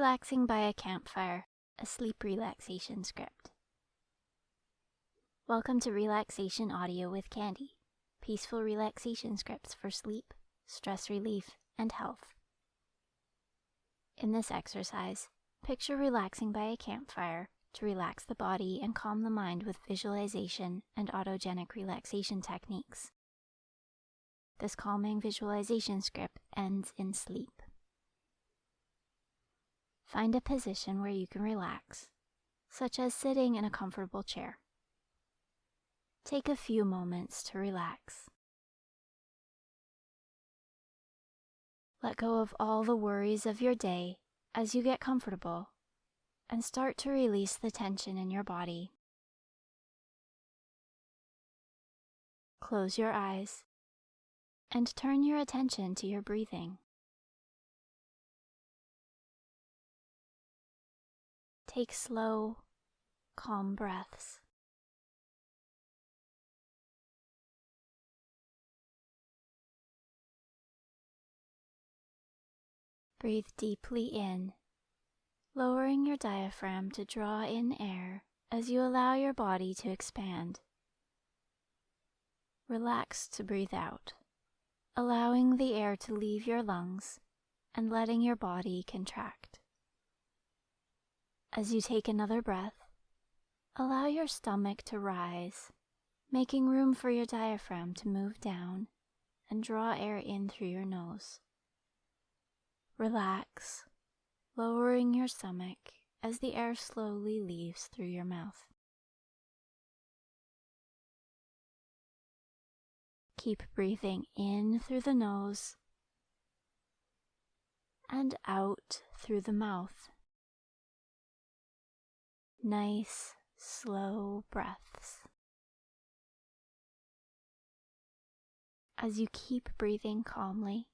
Relaxing by a Campfire, a sleep relaxation script. Welcome to Relaxation Audio with Candy, peaceful relaxation scripts for sleep, stress relief, and health. In this exercise, picture relaxing by a campfire to relax the body and calm the mind with visualization and autogenic relaxation techniques. This calming visualization script ends in sleep. Find a position where you can relax, such as sitting in a comfortable chair. Take a few moments to relax. Let go of all the worries of your day as you get comfortable and start to release the tension in your body. Close your eyes and turn your attention to your breathing. Take slow, calm breaths. Breathe deeply in, lowering your diaphragm to draw in air as you allow your body to expand. Relax to breathe out, allowing the air to leave your lungs and letting your body contract. As you take another breath, allow your stomach to rise, making room for your diaphragm to move down and draw air in through your nose. Relax, lowering your stomach as the air slowly leaves through your mouth. Keep breathing in through the nose and out through the mouth. Nice, slow breaths. As you keep breathing calmly,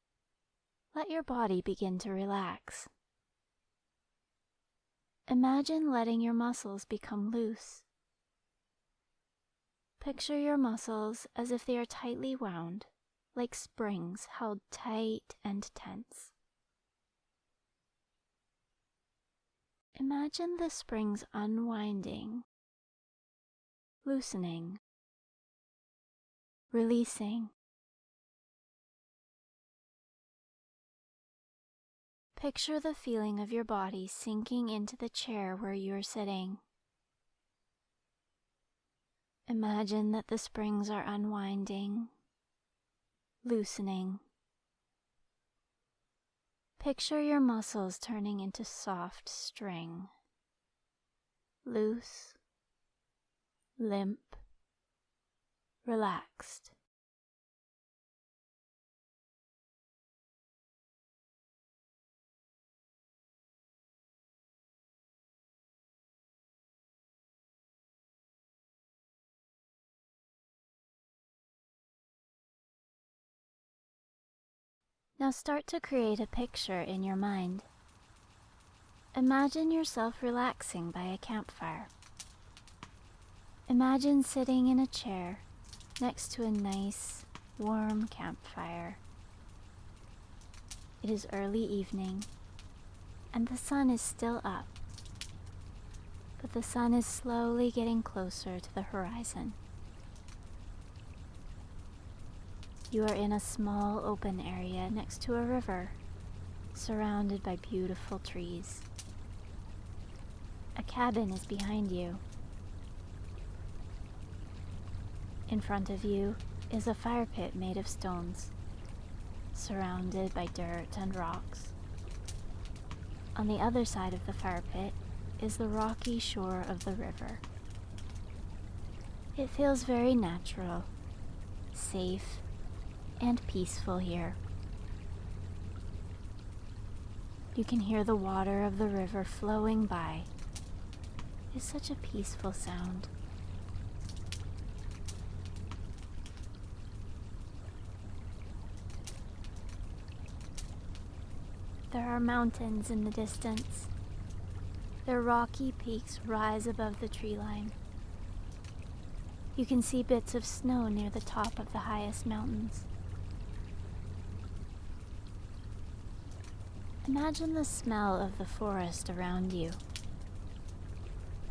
let your body begin to relax. Imagine letting your muscles become loose. Picture your muscles as if they are tightly wound, like springs held tight and tense. Imagine the springs unwinding, loosening, releasing. Picture the feeling of your body sinking into the chair where you are sitting. Imagine that the springs are unwinding, loosening. Picture your muscles turning into soft string, loose, limp, relaxed. Now start to create a picture in your mind. Imagine yourself relaxing by a campfire. Imagine sitting in a chair next to a nice, warm campfire. It is early evening, and the sun is still up, but the sun is slowly getting closer to the horizon. You are in a small open area next to a river, surrounded by beautiful trees. A cabin is behind you. In front of you is a fire pit made of stones, surrounded by dirt and rocks. On the other side of the fire pit is the rocky shore of the river. It feels very natural, safe, and peaceful here. You can hear the water of the river flowing by. It's such a peaceful sound. There are mountains in the distance. Their rocky peaks rise above the tree line. You can see bits of snow near the top of the highest mountains. Imagine the smell of the forest around you.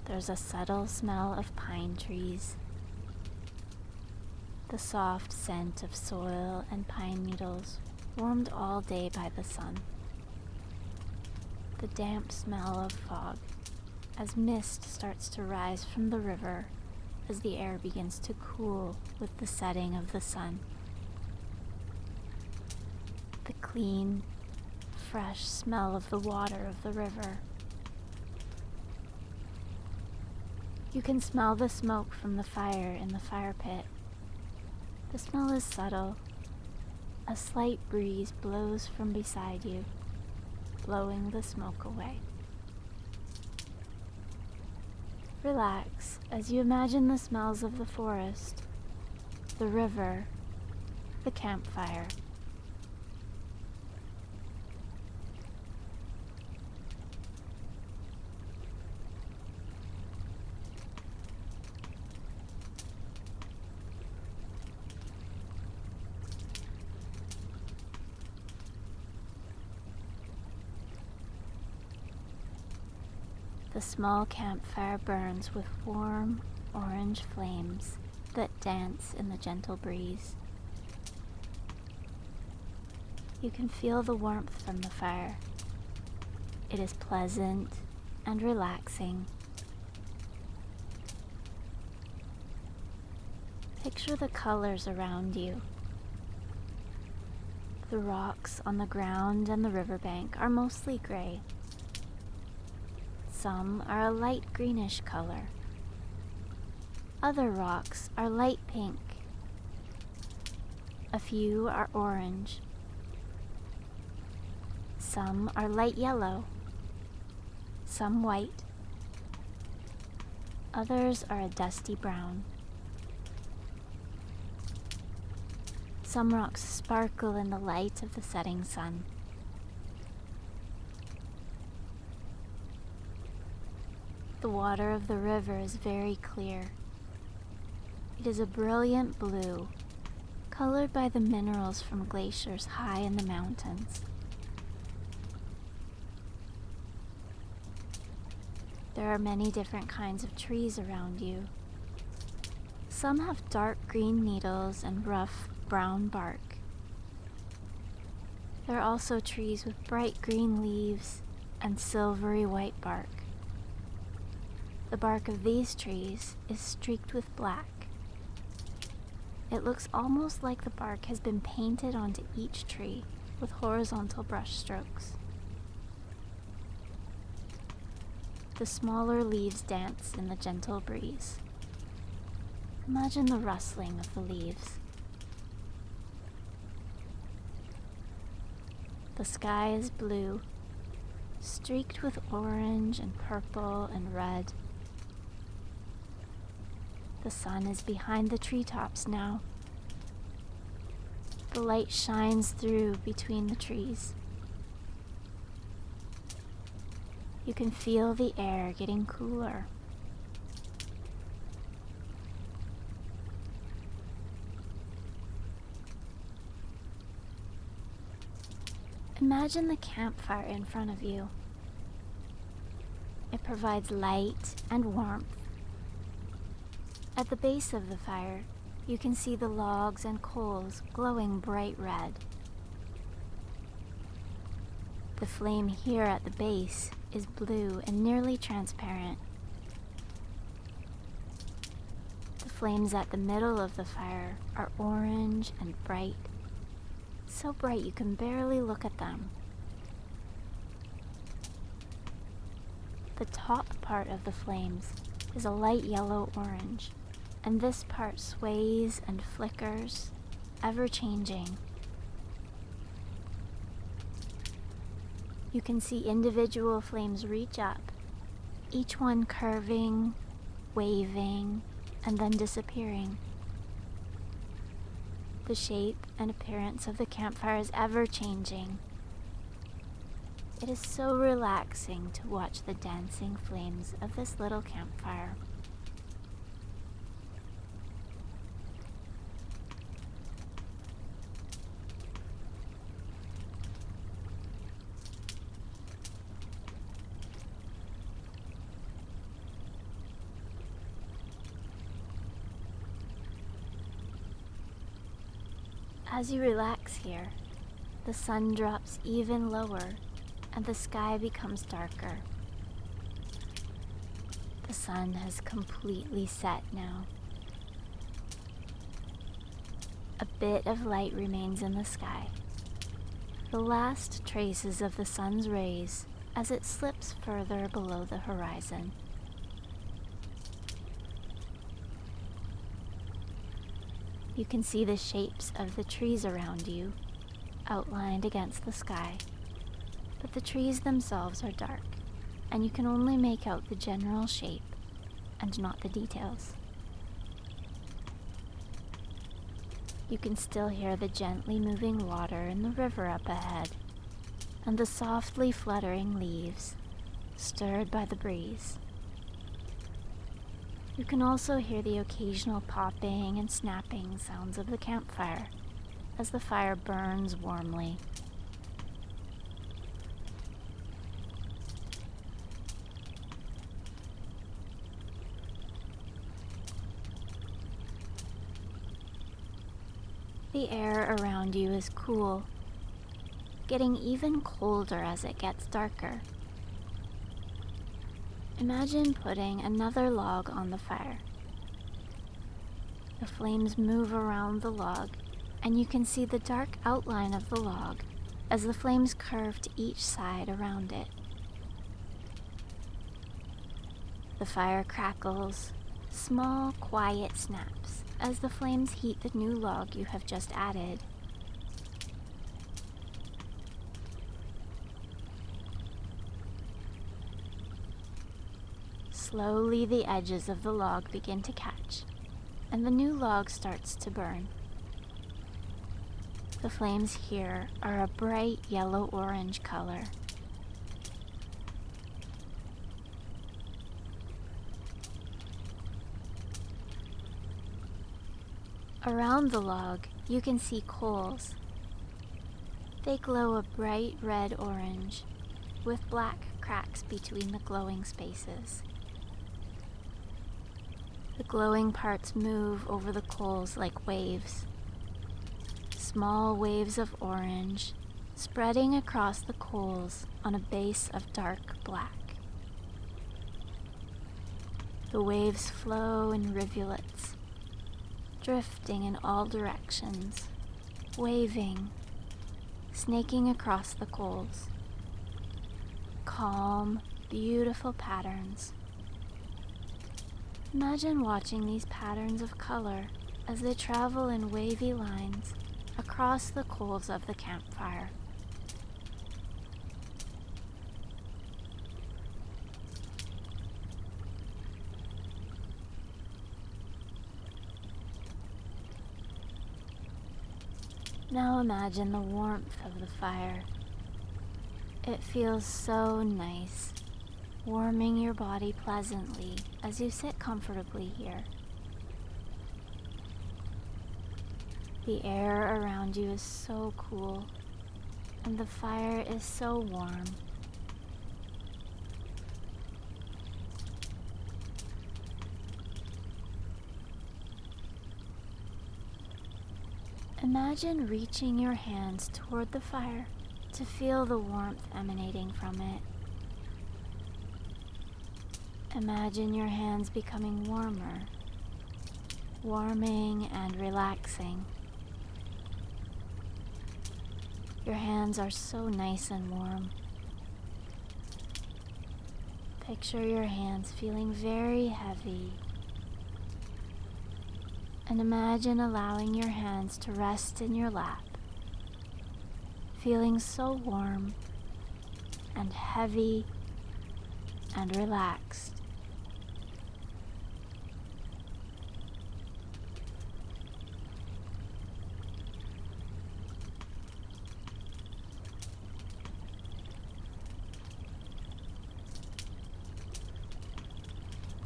There's a subtle smell of pine trees, the soft scent of soil and pine needles warmed all day by the sun, the damp smell of fog as mist starts to rise from the river as the air begins to cool with the setting of the sun. The clean, fresh smell of the water of the river. You can smell the smoke from the fire in the fire pit. The smell is subtle. A slight breeze blows from beside you, blowing the smoke away. Relax as you imagine the smells of the forest, the river, the campfire. The small campfire burns with warm, orange flames that dance in the gentle breeze. You can feel the warmth from the fire. It is pleasant and relaxing. Picture the colors around you. The rocks on the ground and the riverbank are mostly gray. Some are a light greenish color. Other rocks are light pink. A few are orange. Some are light yellow. Some white. Others are a dusty brown. Some rocks sparkle in the light of the setting sun. The water of the river is very clear. It is a brilliant blue, colored by the minerals from glaciers high in the mountains. There are many different kinds of trees around you. Some have dark green needles and rough brown bark. There are also trees with bright green leaves and silvery white bark. The bark of these trees is streaked with black. It looks almost like the bark has been painted onto each tree with horizontal brush strokes. The smaller leaves dance in the gentle breeze. Imagine the rustling of the leaves. The sky is blue, streaked with orange and purple and red. The sun is behind the treetops now. The light shines through between the trees. You can feel the air getting cooler. Imagine the campfire in front of you. It provides light and warmth. At the base of the fire, you can see the logs and coals glowing bright red. The flame here at the base is blue and nearly transparent. The flames at the middle of the fire are orange and bright, so bright you can barely look at them. The top part of the flames is a light yellow-orange, and this part sways and flickers, ever changing. You can see individual flames reach up, each one curving, waving, and then disappearing. The shape and appearance of the campfire is ever changing. It is so relaxing to watch the dancing flames of this little campfire. As you relax here, the sun drops even lower and the sky becomes darker. The sun has completely set now. A bit of light remains in the sky, the last traces of the sun's rays as it slips further below the horizon. You can see the shapes of the trees around you, outlined against the sky, but the trees themselves are dark, and you can only make out the general shape and not the details. You can still hear the gently moving water in the river up ahead, and the softly fluttering leaves, stirred by the breeze. You can also hear the occasional popping and snapping sounds of the campfire as the fire burns warmly. The air around you is cool, getting even colder as it gets darker. Imagine putting another log on the fire. The flames move around the log, and you can see the dark outline of the log as the flames curve to each side around it. The fire crackles, small, quiet snaps as the flames heat the new log you have just added. Slowly the edges of the log begin to catch, and the new log starts to burn. The flames here are a bright yellow-orange color. Around the log, you can see coals. They glow a bright red-orange, with black cracks between the glowing spaces. The glowing parts move over the coals like waves. Small waves of orange, spreading across the coals on a base of dark black. The waves flow in rivulets, drifting in all directions, waving, snaking across the coals. Calm, beautiful patterns. Imagine watching these patterns of color as they travel in wavy lines across the coals of the campfire. Now imagine the warmth of the fire. It feels so nice, warming your body pleasantly as you sit comfortably here. The air around you is so cool, and the fire is so warm. Imagine reaching your hands toward the fire to feel the warmth emanating from it. Imagine your hands becoming warmer, warming and relaxing. Your hands are so nice and warm. Picture your hands feeling very heavy. And imagine allowing your hands to rest in your lap, feeling so warm and heavy and relaxed.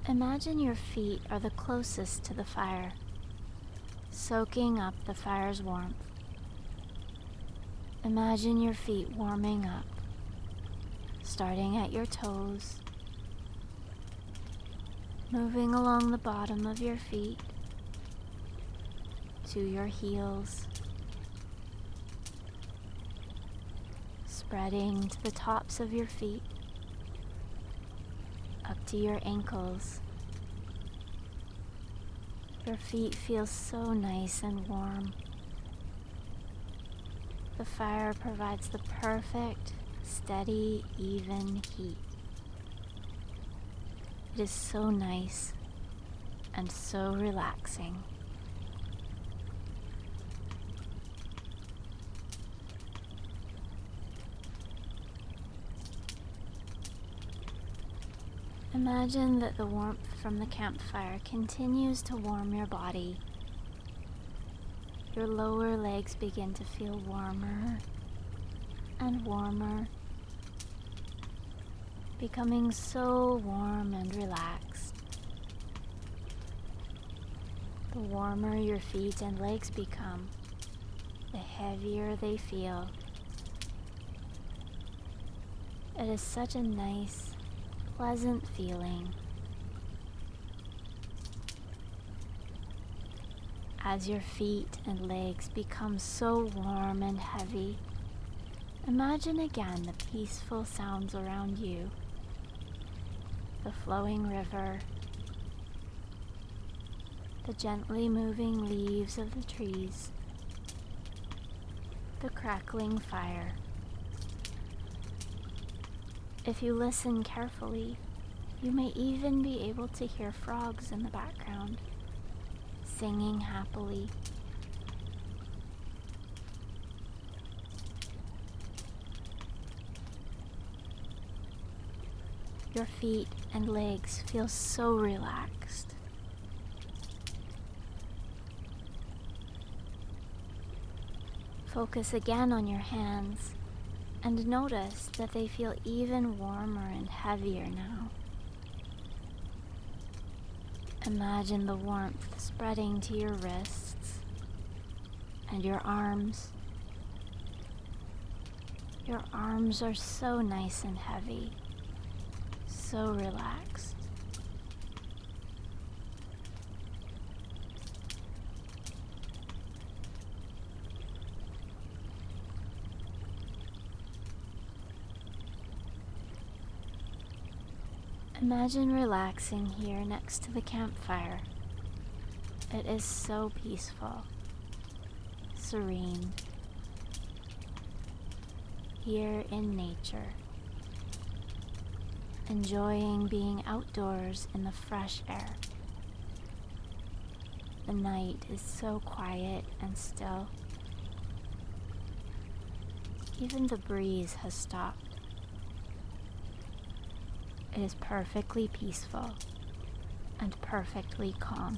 Imagine your feet are the closest to the fire, soaking up the fire's warmth. Imagine your feet warming up, starting at your toes, moving along the bottom of your feet to your heels, spreading to the tops of your feet, up to your ankles. Your feet feel so nice and warm. The fire provides the perfect, steady, even heat. It is so nice and so relaxing. Imagine that the warmth from the campfire continues to warm your body. Your lower legs begin to feel warmer and warmer, becoming so warm and relaxed. The warmer your feet and legs become, the heavier they feel. It is such a nice, pleasant feeling. As your feet and legs become so warm and heavy, imagine again the peaceful sounds around you. The flowing river, the gently moving leaves of the trees, the crackling fire. If you listen carefully, you may even be able to hear frogs in the background, singing happily. Your feet and legs feel so relaxed. Focus again on your hands and notice that they feel even warmer and heavier now. Imagine the warmth spreading to your wrists and your arms. Your arms are so nice and heavy, so relaxed. Imagine relaxing here next to the campfire. It is so peaceful, serene, here in nature, enjoying being outdoors in the fresh air. The night is so quiet and still. Even the breeze has stopped. It is perfectly peaceful and perfectly calm.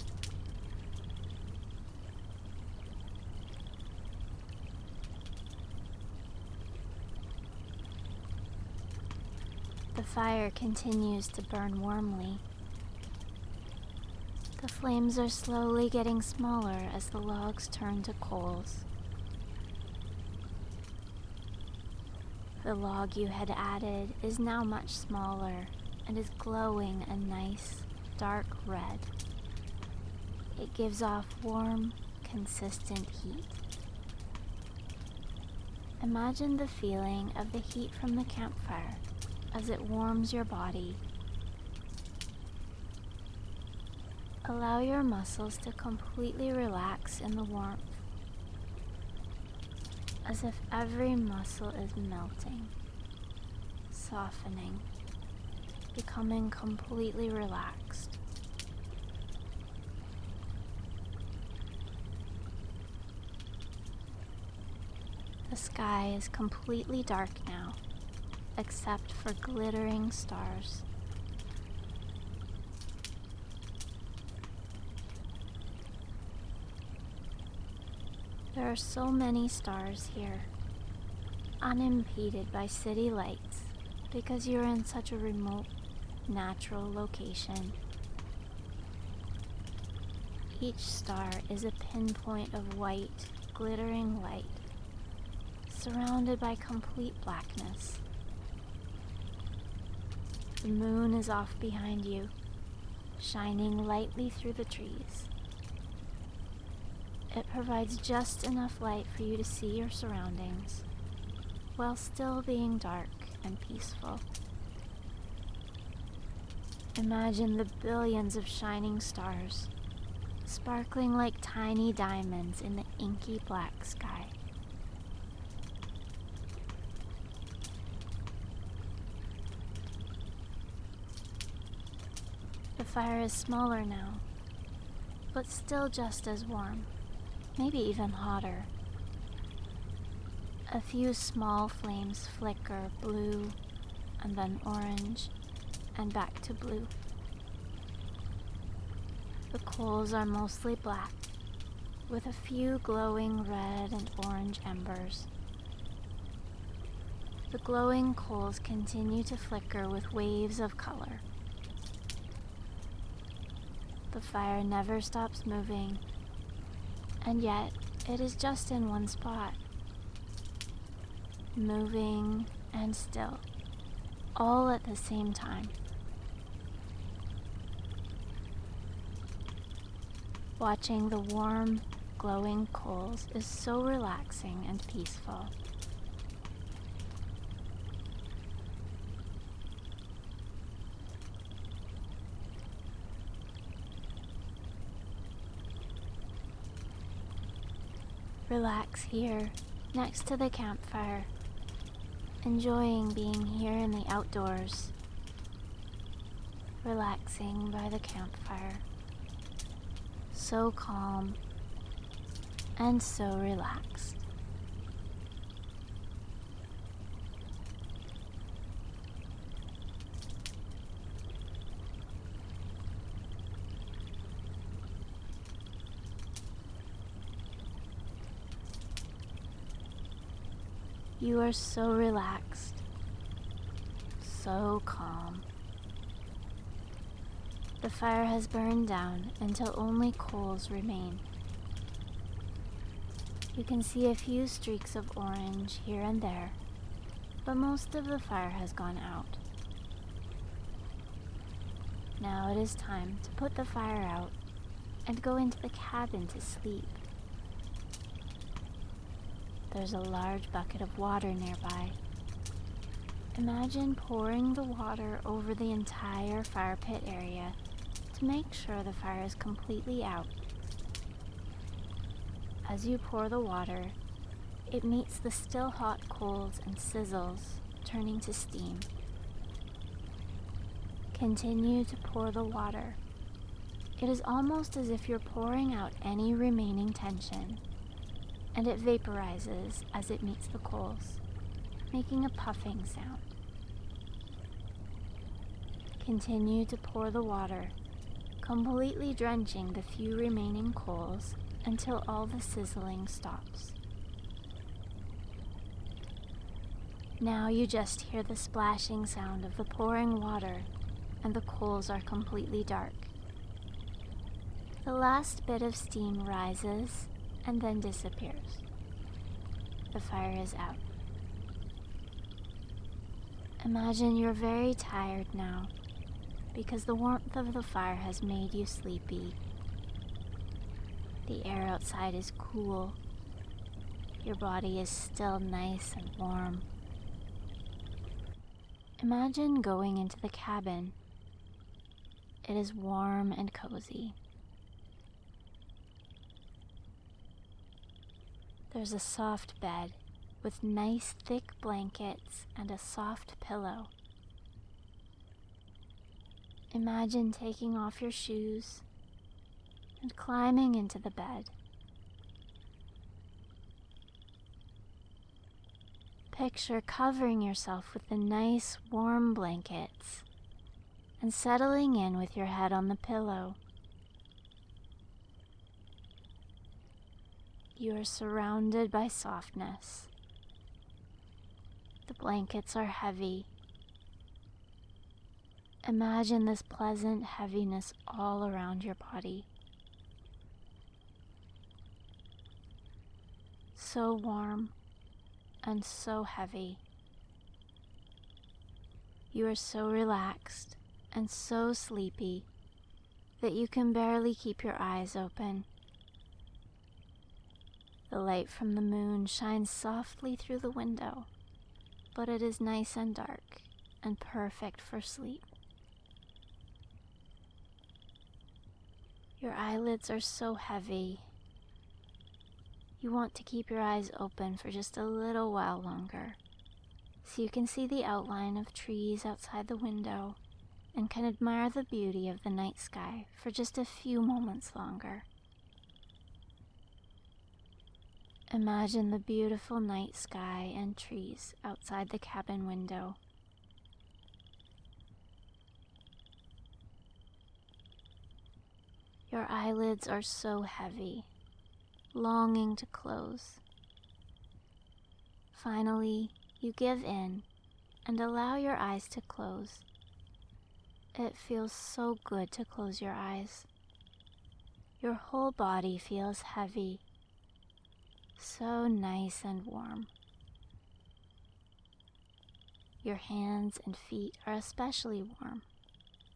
The fire continues to burn warmly. The flames are slowly getting smaller as the logs turn to coals. The log you had added is now much smaller and is glowing a nice, dark red. It gives off warm, consistent heat. Imagine the feeling of the heat from the campfire as it warms your body. Allow your muscles to completely relax in the warmth, as if every muscle is melting, softening, becoming completely relaxed. The sky is completely dark now, except for glittering stars. There are so many stars here, unimpeded by city lights, because you're in such a remote, natural location. Each star is a pinpoint of white, glittering light, surrounded by complete blackness. The moon is off behind you, shining lightly through the trees. It provides just enough light for you to see your surroundings, while still being dark and peaceful. Imagine the billions of shining stars, sparkling like tiny diamonds in the inky black sky. The fire is smaller now, but still just as warm, maybe even hotter. A few small flames flicker blue and then orange and back to blue. The coals are mostly black, with a few glowing red and orange embers. The glowing coals continue to flicker with waves of color. The fire never stops moving, and yet it is just in one spot, moving and still, all at the same time. Watching the warm, glowing coals is so relaxing and peaceful. Relax here, next to the campfire, enjoying being here in the outdoors, relaxing by the campfire. So calm and so relaxed. You are so relaxed, so calm. The fire has burned down until only coals remain. You can see a few streaks of orange here and there, but most of the fire has gone out. Now it is time to put the fire out and go into the cabin to sleep. There's a large bucket of water nearby. Imagine pouring the water over the entire fire pit area to make sure the fire is completely out. As you pour the water, it meets the still hot coals and sizzles, turning to steam. Continue to pour the water. It is almost as if you're pouring out any remaining tension, and it vaporizes as it meets the coals, making a puffing sound. Continue to pour the water, completely drenching the few remaining coals until all the sizzling stops. Now you just hear the splashing sound of the pouring water, and the coals are completely dark. The last bit of steam rises and then disappears. The fire is out. Imagine you're very tired now, because the warmth of the fire has made you sleepy. The air outside is cool. Your body is still nice and warm. Imagine going into the cabin. It is warm and cozy. There's a soft bed with nice thick blankets and a soft pillow. Imagine taking off your shoes and climbing into the bed. Picture covering yourself with the nice warm blankets and settling in with your head on the pillow. You are surrounded by softness. The blankets are heavy. Imagine this pleasant heaviness all around your body. So warm and so heavy. You are so relaxed and so sleepy that you can barely keep your eyes open. The light from the moon shines softly through the window, but it is nice and dark and perfect for sleep. Your eyelids are so heavy. You want to keep your eyes open for just a little while longer, so you can see the outline of trees outside the window and can admire the beauty of the night sky for just a few moments longer. Imagine the beautiful night sky and trees outside the cabin window. Your eyelids are so heavy, longing to close. Finally, you give in and allow your eyes to close. It feels so good to close your eyes. Your whole body feels heavy, so nice and warm. Your hands and feet are especially warm,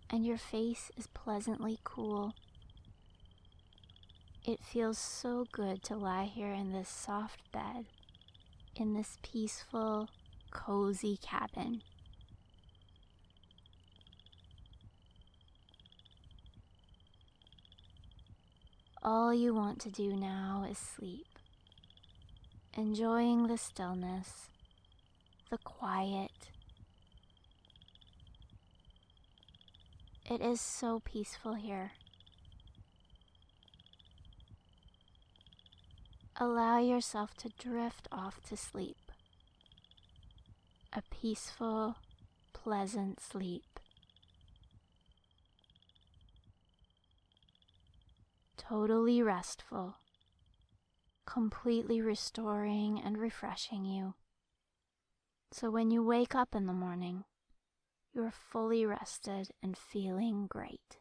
and your face is pleasantly cool. It feels so good to lie here in this soft bed, in this peaceful, cozy cabin. All you want to do now is sleep, enjoying the stillness, the quiet. It is so peaceful here. Allow yourself to drift off to sleep. A peaceful, pleasant sleep. Totally restful, completely restoring and refreshing you. So when you wake up in the morning, you're fully rested and feeling great.